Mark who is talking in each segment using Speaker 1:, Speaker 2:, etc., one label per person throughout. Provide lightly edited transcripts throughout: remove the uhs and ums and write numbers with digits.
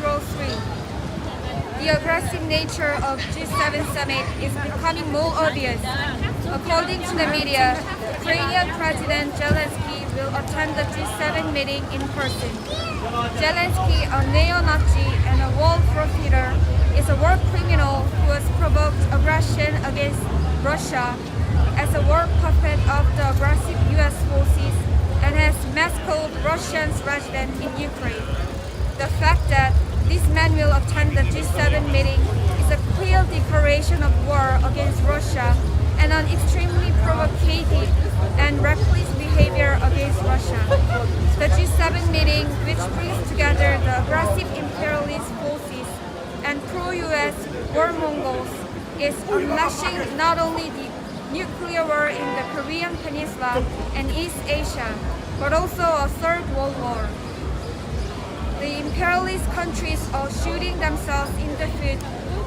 Speaker 1: World War III. The aggressive nature of G7 summit is becoming more obvious. According to the media, Ukrainian President Zelensky will attend the G7 meeting in person. Zelensky, a neo-Nazi and a war profiteer, is a war criminal who has provoked aggression against Russia as a war puppet of the aggressive U.S. forces and has massacred Russians resident in Ukraine. The fact that this man will attend the G7 meeting is a clear declaration of war against Russia and an extremely provocative and reckless behavior against Russia. The G7 meeting, which brings together the aggressive imperialist forces and pro-US warmongers, is unleashing not only the nuclear war in the Korean Peninsula and East Asia, but also a third world war. The imperialist countries are shooting themselves in the foot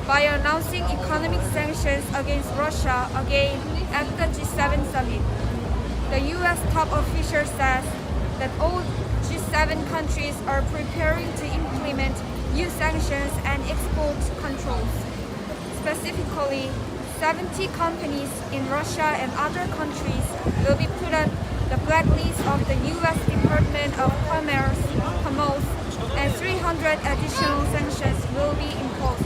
Speaker 1: by announcing economic sanctions against Russia again at the G7 summit. The US top official says that all G7 countries are preparing to implement new sanctions and export controls. Specifically, 70 companies in Russia and other countries will be put on the blacklist of the US Department of Commerce, and 300 additional sanctions will be imposed.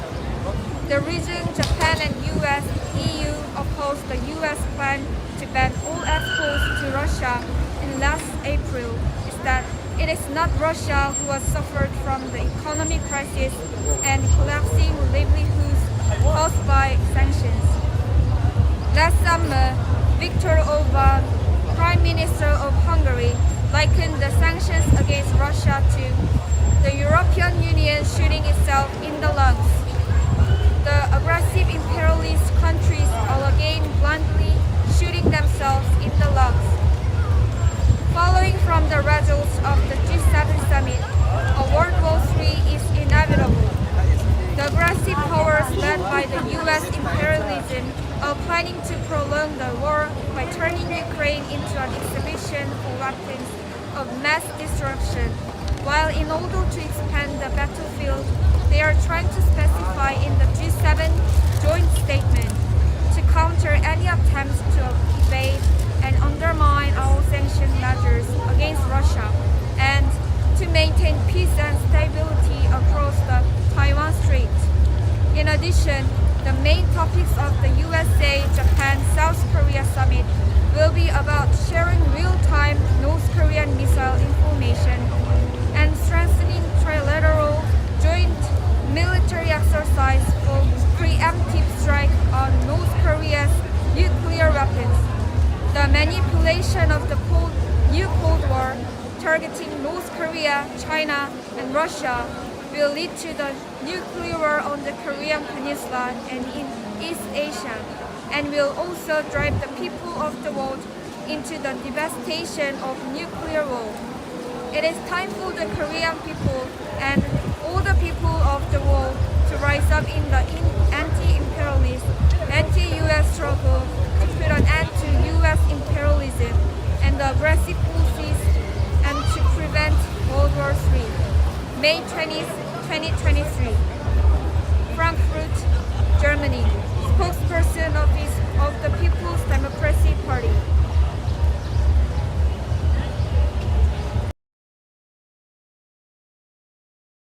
Speaker 1: The region, Japan and US, EU opposed the US plan to ban all exports to Russia in last April. Is that it is not Russia who has suffered from the economic crisis and collapsing livelihoods caused by sanctions. Last summer, Viktor Orban, Prime Minister of Hungary, likened the sanctions against Russia to the European Union shooting itself in the lungs. The aggressive imperialist countries are again bluntly shooting themselves in the lungs. Following from the results of the G7 summit, a World War III is inevitable. The aggressive powers led by the US imperialism are planning to prolong the war by turning Ukraine into an exhibition for weapons of mass destruction, while in order to expand the battlefield, they are trying to specify in the G7 joint statement to counter any attempts to evade and undermine our sanction measures against Russia and to maintain peace and stability across the Taiwan Strait. In addition, the main topics of the USA-Japan-South Korea summit will be about sharing real-time North Korean missile information and strengthening trilateral joint military exercise for preemptive strike on North Korea's nuclear weapons. The manipulation of the new Cold War targeting North Korea, China, and Russia will lead to the nuclear war on the Korean Peninsula and in East Asia, and will also drive the people of the world into the devastation of nuclear war. It is time for the Korean people and all the people of the world to rise up in the anti-imperialist, anti-US struggle to put an end to US imperialism and the aggressive forces and to prevent World War III. May 20th, 2023.